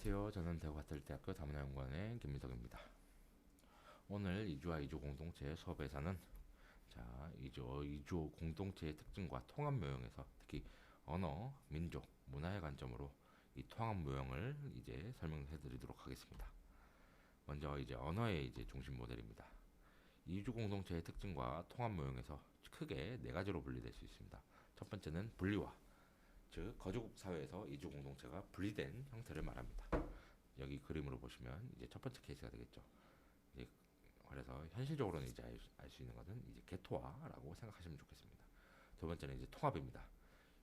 안녕하세요. 저는 대구가톨대학교 다문화연구원의 김민석입니다. 오늘 이주와 이주 공동체 수업에서는 이주 공동체의 특징과 통합 모형에서 특히 언어, 민족, 문화의 관점으로 이 통합 모형을 이제 설명해 드리도록 하겠습니다. 먼저 이제 언어의 이제 중심 모델입니다. 이주 공동체의 특징과 통합 모형에서 크게 네 가지로 분리될 수 있습니다. 첫 번째는 분리화, 즉 거주국 사회에서 이주 공동체가 분리된 형태를 말합니다. 여기 그림으로 보시면 이제 첫 번째 케이스가 되겠죠. 이제 그래서 현실적으로는 이제 알 수 있는 것은 이제 개토화라고 생각하시면 좋겠습니다. 두 번째는 이제 통합입니다.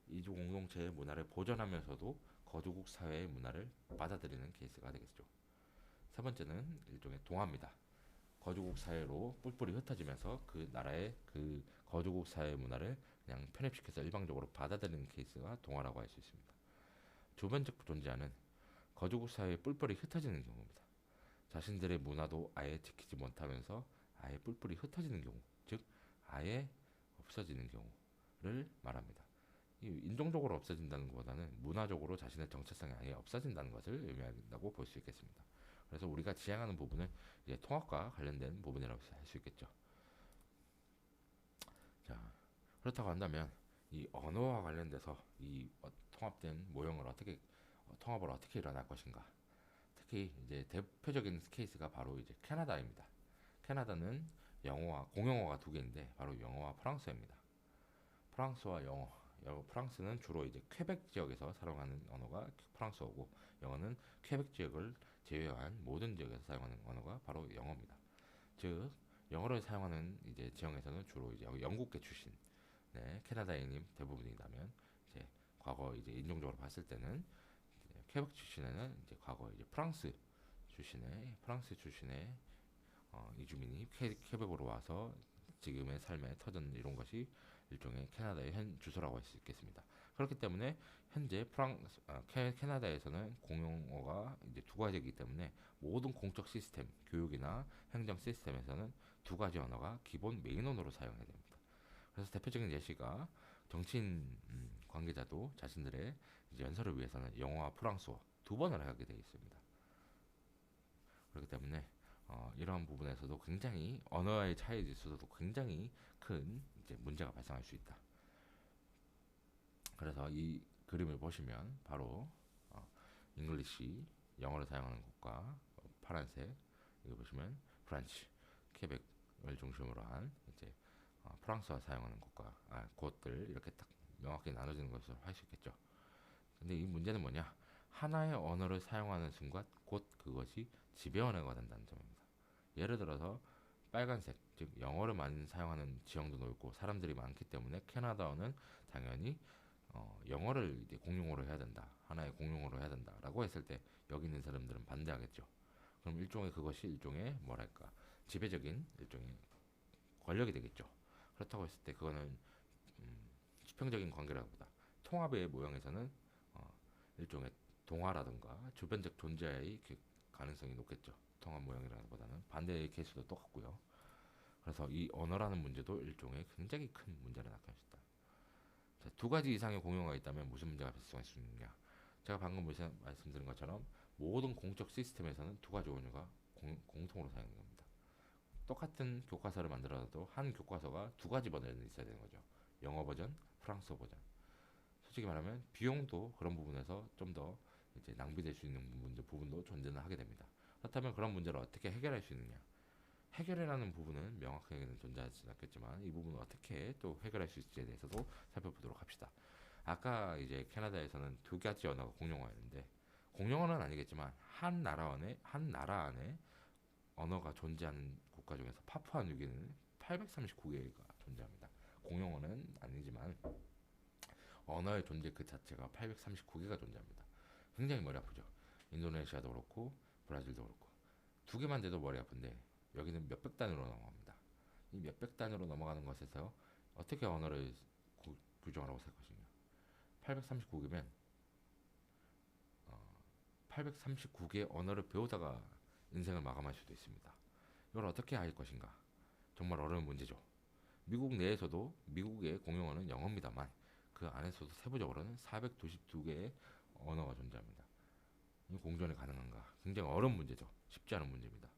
이주 공동체의 문화를 보존하면서도 거주국 사회의 문화를 받아들이는 케이스가 되겠죠. 세 번째는 일종의 동화입니다. 거주국 사회로 뿔뿔이 흩어지면서 그 나라의 그 거주국 사회의 문화를 그냥 편입시켜서 일방적으로 받아들이는 케이스가 동화라고 할 수 있습니다. 두 번째 존재하는 거주국 사회에 뿔뿔이 흩어지는 경우입니다. 자신들의 문화도 아예 지키지 못하면서 아예 뿔뿔이 흩어지는 경우, 즉 아예 없어지는 경우를 말합니다. 인종적으로 없어진다는 것보다는 문화적으로 자신의 정체성이 아예 없어진다는 것을 의미한다고 볼 수 있겠습니다. 그래서 우리가 지향하는 부분은 이제 통합과 관련된 부분이라고 할 수 있겠죠. 자, 그렇다고 한다면 이 언어와 관련돼서 이 통합된 모형을 어떻게 통합을 어떻게 일어날 것인가? 특히 이제 대표적인 케이스가 바로 이제 캐나다입니다. 캐나다는 영어와 공용어가 두 개인데 바로 영어와 프랑스어입니다. 프랑스와 영어. 프랑스는 주로 이제 퀘벡 지역에서 사용하는 언어가 프랑스어고 영어는 퀘벡 지역을 제외한 모든 지역에서 사용하는 언어가 바로 영어입니다. 즉 영어를 사용하는 이제 지역에서는 주로 이제 영국계 출신, 네, 캐나다인이 대부분이라면 이제 과거 이제 인종적으로 봤을 때는 퀘벡 출신에는 이제 과거 이제 프랑스 출신의 이주민이 퀘벡으로 와서 지금의 삶의 터전 이룬 것이 일종의 캐나다의 현 주소라고 할 수 있겠습니다. 그렇기 때문에 현재 캐나다에서는 공용어가 이제 두 가지이기 때문에 모든 공적 시스템, 교육이나 행정 시스템에서는 두 가지 언어가 기본 메인 언어로 사용해야 됩니다. 그래서 대표적인 예시가 정치인 관계자도 자신들의 이제 연설을 위해서는 영어와 프랑스어 두 번을 하게 되어 있습니다. 그렇기 때문에 이러한 부분에서도 굉장히 언어의 차이에 있어서도 굉장히 큰 이제 문제가 발생할 수 있다. 그래서 이 그림을 보시면 바로 잉글리시 영어를 사용하는 국가 파란색, 여기 보시면 프란치 퀘벡을 중심으로 한 이제 프랑스어 사용하는 국가 곳들 이렇게 딱 명확히 나눠지는 것을 할 수 있겠죠. 근데 이 문제는 뭐냐? 하나의 언어를 사용하는 순간 곧 그것이 지배 언어가 된다는 점입니다. 예를 들어서 빨간색, 즉 영어를 많이 사용하는 지형도 넓고 사람들이 많기 때문에 캐나다어는 당연히 영어를 이제 공용어로 해야 된다. 하나의 공용어로 해야 된다라고 했을 때 여기 있는 사람들은 반대하겠죠. 그럼 일종의 그것이 일종의 뭐랄까 지배적인 일종의 권력이 되겠죠. 그렇다고 했을 때 그거는 수평적인 관계라기보다 통합의 모형에서는 일종의 동화라든가 주변적 존재의 가능성이 높겠죠. 통합 모형이라기보다는 반대의 케이스도 똑같고요. 그래서 이 언어라는 문제도 일종의 굉장히 큰 문제를 나타낼 수 있다. 자, 두 가지 이상의 공용어가 있다면 무슨 문제가 발생할 수 있느냐? 제가 방금 말씀드린 것처럼 모든 공적 시스템에서는 두 가지 언어가 공통으로 사용됩니다. 똑같은 교과서를 만들어도 한 교과서가 두 가지 버전이 있어야 되는 거죠. 영어 버전, 프랑스어 버전. 솔직히 말하면 비용도 그런 부분에서 좀 더 이제 낭비될 수 있는 부분도 존재는 하게 됩니다. 그렇다면 그런 문제를 어떻게 해결할 수 있느냐? 해결이라는 부분은 명확하게는 존재하지 않겠지만 이 부분을 어떻게 또 해결할 수 있을지에 대해서도 살펴보도록 합시다. 아까 이제 캐나다에서는 두 가지 언어가 공용어였는데 공용어는 아니겠지만 한 나라 안에 언어가 존재하는 국가 중에서 파푸아뉴기니는 839개가 존재합니다. 공용어는 아니지만 언어의 존재 그 자체가 839개가 존재합니다. 굉장히 머리 아프죠. 인도네시아도 그렇고 브라질도 그렇고 두 개만 돼도 머리 아픈데 여기는 몇백 단으로 넘어갑니다. 이 몇백 단으로 넘어가는 것에서 어떻게 언어를 규정하라고 할 것이냐. 839개면 839개 언어를 배우다가 인생을 마감할 수도 있습니다. 이걸 어떻게 할 것인가? 정말 어려운 문제죠. 미국 내에서도 미국의 공용어는 영어입니다만 그 안에서도 세부적으로는 492개의 언어가 존재합니다. 공존이 가능한가? 굉장히 어려운 문제죠. 쉽지 않은 문제입니다.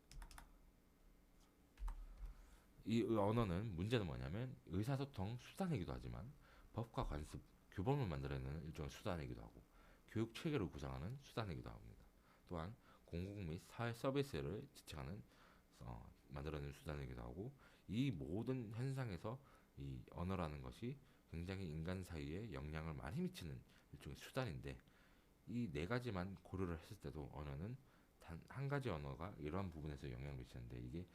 이 언어는 문제는 뭐냐면 의사소통 수단이기도 하지만 법과 관습, 규범을 만들어내는 일종의 수단이기도 하고 교육 체계를 구성하는 수단이기도 합니다. 또한 공공 및 사회 서비스를 지칭하는 만들어내는 수단이기도 하고 이 모든 현상에서 이 언어라는 것이 굉장히 인간 사이에 영향을 많이 미치는 일종의 수단인데 이 네 가지만 고려를 했을 때도 언어는 단 한 가지 언어가 이러한 부분에서 영향을 미치는데 이게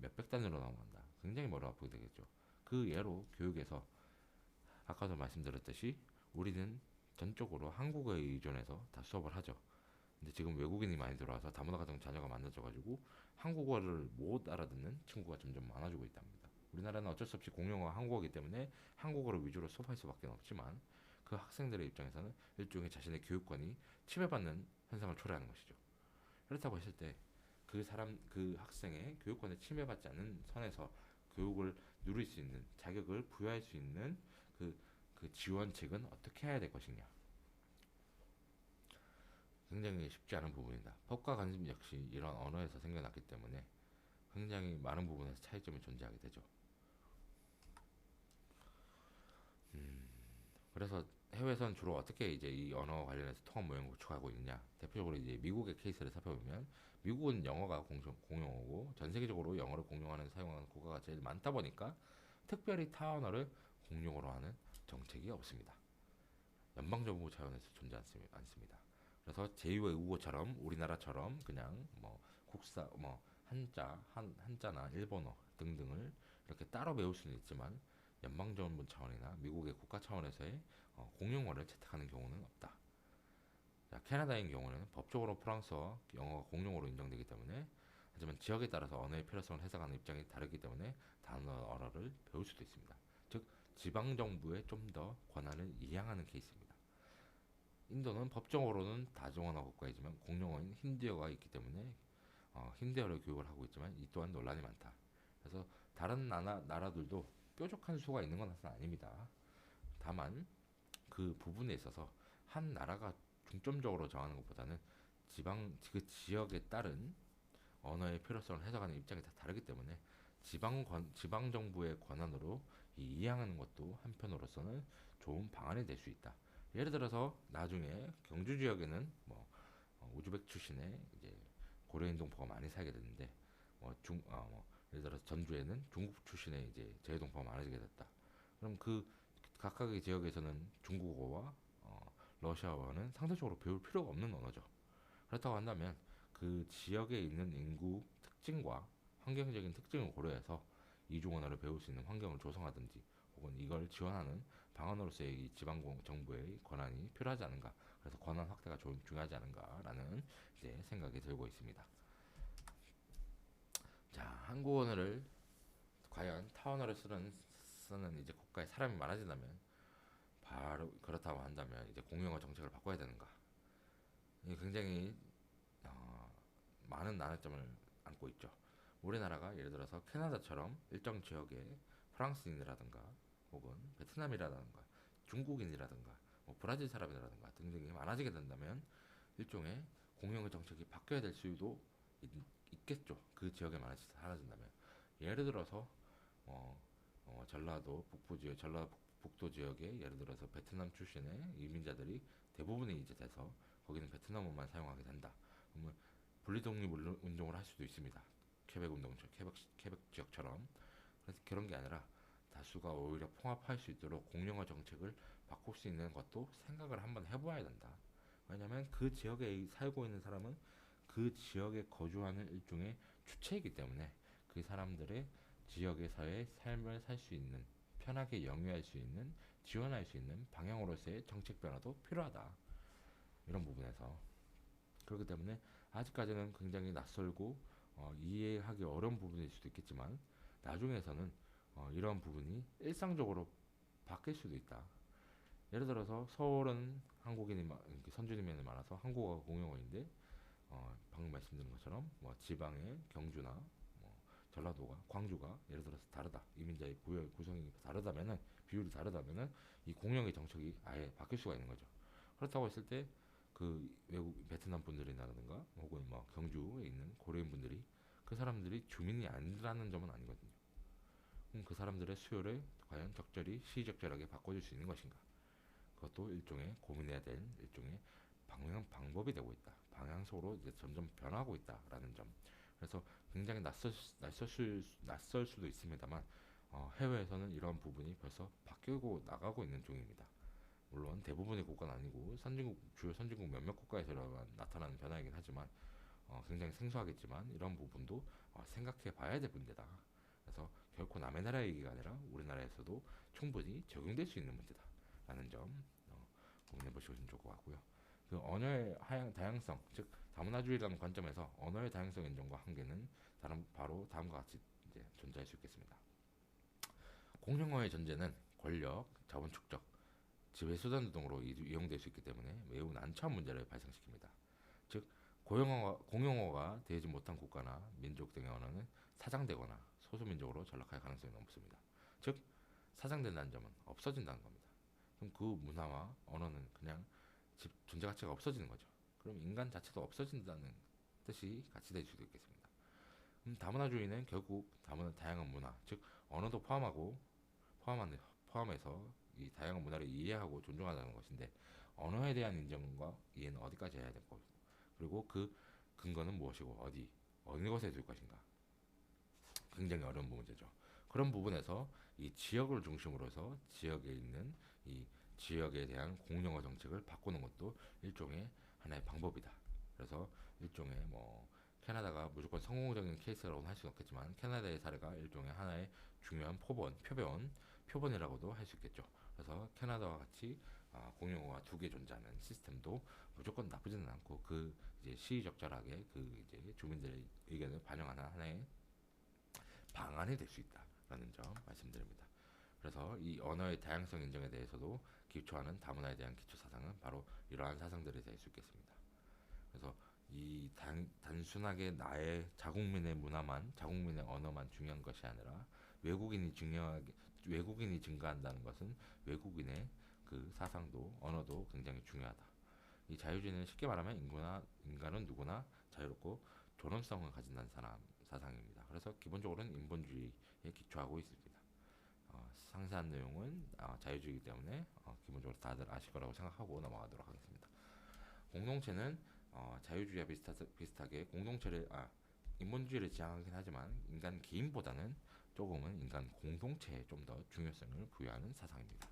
몇백 단위로 나온다. 굉장히 머리 아프게 되겠죠. 그 예로 교육에서 아까도 말씀드렸듯이 우리는 전적으로 한국어에 의존해서 다 수업을 하죠. 근데 지금 외국인이 많이 들어와서 다문화 가정 자녀가 많아져가지고 한국어를 못 알아듣는 친구가 점점 많아지고 있답니다. 우리나라는 어쩔 수 없이 공용어가 한국어이기 때문에 한국어를 위주로 수업할 수밖에 없지만 그 학생들의 입장에서는 일종의 자신의 교육권이 침해받는 현상을 초래하는 것이죠. 그렇다고 했을 때 그 학생의 교육권에 침해받지 않는 선에서 교육을 누릴 수 있는 자격을 부여할 수 있는 그, 그 지원책은 어떻게 해야 될 것이냐. 굉장히 쉽지 않은 부분이다. 법과 관습 역시 이런 언어에서 생겨났기 때문에 굉장히 많은 부분에서 차이점이 존재하게 되죠. 그래서 해외에서는 주로 어떻게 이제 이 언어 관련해서 통합 모형을 구축하고 있느냐. 대표적으로 이제 미국의 케이스를 살펴보면 미국은 영어가 공용어고 전 세계적으로 영어를 공용하는 사용하는 국가가 제일 많다 보니까 특별히 타 언어를 공용어로 하는 정책이 없습니다. 연방정부 차원에서 존재 않습니다. 그래서 제2의 우고처럼 우리나라처럼 그냥 뭐 국사 뭐 한자나 일본어 등등을 이렇게 따로 배울 수는 있지만 연방정부 차원이나 미국의 국가 차원에서의 공용어를 채택하는 경우는 없다. 자, 캐나다인 경우는 법적으로 프랑스어, 영어가 공용어로 인정되기 때문에 하지만 지역에 따라서 언어의 필요성을 해석하는 입장이 다르기 때문에 다른 언어를 배울 수도 있습니다. 즉 지방 정부에 좀 더 권한을 이양하는 케이스입니다. 인도는 법적으로는 다중언어 국가이지만 공용어인 힌디어가 있기 때문에 힌디어를 교육을 하고 있지만 이 또한 논란이 많다. 그래서 다른 나라들도 뾰족한 수가 있는 건 아닙니다. 다만 그 부분에 있어서 한 나라가 중점적으로 정하는 것보다는 그 지역에 따른 언어의 필요성을 해석하는 입장이 다 다르기 때문에 지방 정부의 권한으로 이양하는 것도 한편으로서는 좋은 방안이 될 수 있다. 예를 들어서 나중에 경주 지역에는 우즈벡 출신의 이제 고려인 동포가 많이 살게 됐는데 예를 들어서 전주에는 중국 출신의 이제 재외동포가 많아지게 됐다. 그럼 그 각각의 지역에서는 중국어와 러시아어는 상대적으로 배울 필요가 없는 언어죠. 그렇다고 한다면 그 지역에 있는 인구 특징과 환경적인 특징을 고려해서 이중 언어를 배울 수 있는 환경을 조성하든지 혹은 이걸 지원하는 방안으로서의 이 지방 정부의 권한이 필요하지 않은가. 그래서 권한 확대가 좀 중요하지 않은가라는 이제 생각이 들고 있습니다. 자, 한국 언어를 과연 타 언어를 쓰는 이제 국가에 사람이 많아진다면 바로 그렇다고 한다면 이제 공용어 정책을 바꿔야 되는가? 이게 굉장히 많은 난점을 안고 있죠. 우리나라가 예를 들어서 캐나다처럼 일정 지역에 프랑스인이라든가 혹은 베트남이라든가 중국인이라든가 브라질 사람이라든가 등등이 많아지게 된다면 일종의 공용어 정책이 바뀌어야 될 수도 있겠죠. 그 지역에 많이 사라진다면 예를 들어서 전라도 북부 지역, 전라북도 지역에 예를 들어서 베트남 출신의 이민자들이 대부분이 이제 돼서 거기는 베트남어만 사용하게 된다. 그러면 분리독립 운동을 할 수도 있습니다. 퀘벡 운동, 퀘벡 지역처럼. 그래서 그런 게 아니라 다수가 오히려 통합할 수 있도록 공용어 정책을 바꿀 수 있는 것도 생각을 한번 해봐야 된다. 왜냐하면 그 지역에 살고 있는 사람은 그 지역에 거주하는 일종의 주체이기 때문에 그 사람들의 지역에서의 삶을 살 수 있는 편하게 영위할 수 있는 지원할 수 있는 방향으로서의 정책 변화도 필요하다. 이런 부분에서 그렇기 때문에 아직까지는 굉장히 낯설고 이해하기 어려운 부분일 수도 있겠지만 나중에서는 이런 부분이 일상적으로 바뀔 수도 있다. 예를 들어서 서울은 한국인이 선주님이 많아서 한국어가 공용어인데 방금 말씀드린 것처럼 지방의 경주나 전라도가 광주가 예를 들어서 다르다. 이민자의 부여 구성이 다르다면은 비율이 다르다면은 이 공용의 정책이 아예 바뀔 수가 있는 거죠. 그렇다고 했을 때 그 외국 베트남 분들이라든가 혹은 뭐 경주에 있는 고려인 분들이 그 사람들이 주민이 아니라는 점은 아니거든요. 그럼 그 사람들의 수요를 과연 적절히 시의적절하게 바꿔줄 수 있는 것인가? 그것도 일종의 고민해야 될 일종의 방법이 되고 있다. 방향성으로 이제 점점 변하고 있다라는 점. 그래서 굉장히 낯설 수도 있습니다만 해외에서는 이러한 부분이 벌써 바뀌고 나가고 있는 중입니다. 물론 대부분의 국가는 아니고 주요 선진국 몇몇 국가에서만 나타나는 변화이긴 하지만 굉장히 생소하겠지만 이런 부분도 생각해 봐야 될 문제다. 그래서 결코 남의 나라 얘기가 아니라 우리나라에서도 충분히 적용될 수 있는 문제다. 라는 점 고민해 보시면 좋을 것 같고요. 그 언어의 다양성, 즉 다문화주의라는 관점에서 언어의 다양성 인정과 한계는 바로 다음과 같이 이제 존재할 수 있겠습니다. 공용어의 존재는 권력, 자본 축적, 지배수단 등으로 이용될 수 있기 때문에 매우 난처한 문제를 발생시킵니다. 즉 공용어가 되지 못한 국가나 민족 등의 언어는 사장되거나 소수민족으로 전락할 가능성이 높습니다. 즉 사장된다는 점은 없어진다는 겁니다. 그럼 그 문화와 언어는 그냥 존재 가치가 없어지는 거죠. 그럼 인간 자체도 없어진다는 뜻이 같이 될 수도 있겠습니다. 다문화주의는 결국 다양한 문화, 즉 언어도 포함해서 이 다양한 문화를 이해하고 존중하자는 것인데 언어에 대한 인정과 이해는 어디까지 해야 될 거고 그리고 그 근거는 무엇이고 어느 것에 둘 것인가 굉장히 어려운 문제죠. 그런 부분에서 이 지역을 중심으로 해서 지역에 있는 이 지역에 대한 공용어 정책을 바꾸는 것도 일종의 하나의 방법이다. 그래서 일종의 뭐 캐나다가 무조건 성공적인 케이스라고는 할 수는 없겠지만 캐나다의 사례가 일종의 하나의 중요한 표본이라고도 할 수 있겠죠. 그래서 캐나다와 같이 공용어가 두 개 존재하는 시스템도 무조건 나쁘지는 않고 그 이제 시의적절하게 그 이제 주민들의 의견을 반영하는 하나의 방안이 될 수 있다라는 점 말씀드립니다. 그래서 이 언어의 다양성 인정에 대해서도 기초하는 다문화에 대한 기초 사상은 바로 이러한 사상들이 될 수 있겠습니다. 그래서 이 단순하게 나의 자국민의 문화만, 자국민의 언어만 중요한 것이 아니라 외국인이 증가한다는 것은 외국인의 그 사상도 언어도 굉장히 중요하다. 이 자유주의는 쉽게 말하면 인간은 누구나 자유롭고 존엄성을 가진다는 사상입니다. 그래서 기본적으로는 인본주의에 기초하고 있습니다. 상세한 내용은 자유주의이기 때문에 기본적으로 다들 아실 거라고 생각하고 넘어가도록 하겠습니다. 공동체는 자유주의와 비슷하게 인본주의를 지향하긴 하지만 인간 개인보다는 조금은 인간 공동체에 좀 더 중요성을 부여하는 사상입니다.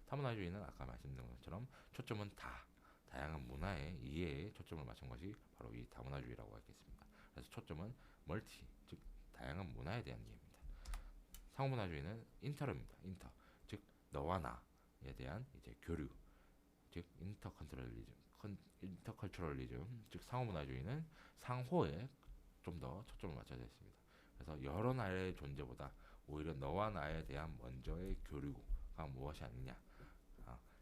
다문화주의는 아까 말씀드린 것처럼 초점은 다양한 문화의 이해에 초점을 맞춘 것이 바로 이 다문화주의라고 하겠습니다. 그래서 초점은 즉 다양한 문화에 대한 이해입니다. 상호문화주의는 즉 너와 나에 대한 이제 교류, 즉 인터컬처럴리즘, 즉 상호문화주의는 상호에 좀 더 초점을 맞춰져 있습니다. 그래서 여러 나라의 존재보다 오히려 너와 나에 대한 먼저의 교류가 무엇이 아니냐,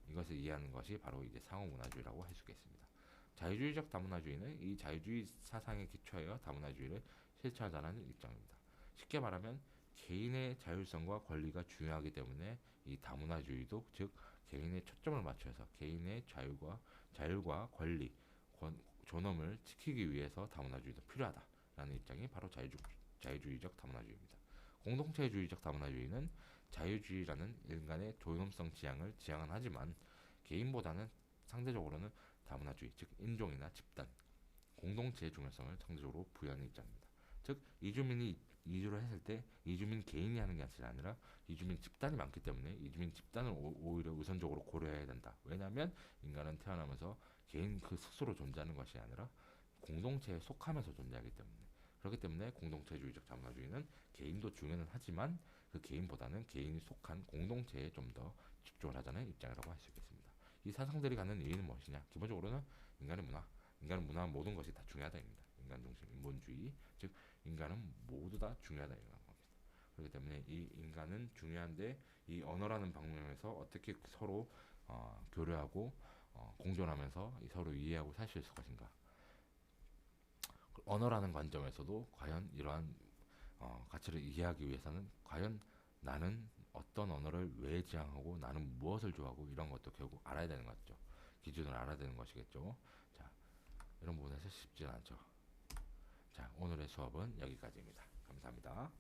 이것을 이해하는 것이 바로 이제 상호문화주의라고 할 수 있겠습니다. 자유주의적 다문화주의는 이 자유주의 사상에 기초하여 다문화주의를 실천하자는 입장입니다. 쉽게 말하면 개인의 자율성과 권리가 중요하기 때문에 이 다문화주의도 즉 개인의 초점을 맞춰서 개인의 자율과 권리, 존엄을 지키기 위해서 다문화주의도 필요하다라는 입장이 바로 자유주의적 다문화주의입니다. 공동체주의적 다문화주의는 자유주의라는 인간의 존엄성 지향을 지향은 하지만 개인보다는 상대적으로는 다문화주의, 즉 인종이나 집단, 공동체의 중요성을 상대적으로 부여하는 입장입니다. 즉 이주민이 이주를 했을 때 이주민 개인이 하는 게 아니라 이주민 집단이 많기 때문에 이주민 집단을 오히려 우선적으로 고려해야 된다. 왜냐하면 인간은 태어나면서 개인 그 스스로 존재하는 것이 아니라 공동체에 속하면서 존재하기 때문에 그렇기 때문에 공동체주의적 다문화주의는 개인도 중요는 하지만 그 개인보다는 개인이 속한 공동체에 좀 더 집중을 하자는 입장이라고 할 수 있겠습니다. 이 사상들이 갖는 의의는 무엇이냐? 기본적으로는 인간의 문화 모든 것이 다 중요하다입니다. 인간 중심 인본주의, 즉 인간은 모두 다 중요하다 이런 겁니다. 그렇기 때문에 이 인간은 중요한데 이 언어라는 방면에서 어떻게 서로 교류하고 공존하면서 서로 이해하고 살 수 있을 것인가? 언어라는 관점에서도 과연 이러한 가치를 이해하기 위해서는 과연 나는 어떤 언어를 왜 지향하고 나는 무엇을 좋아하고 이런 것도 결국 알아야 되는 거죠. 기준을 알아야 되는 것이겠죠. 자, 이런 부분에서 쉽지 않죠. 자, 오늘의 수업은 여기까지입니다. 감사합니다.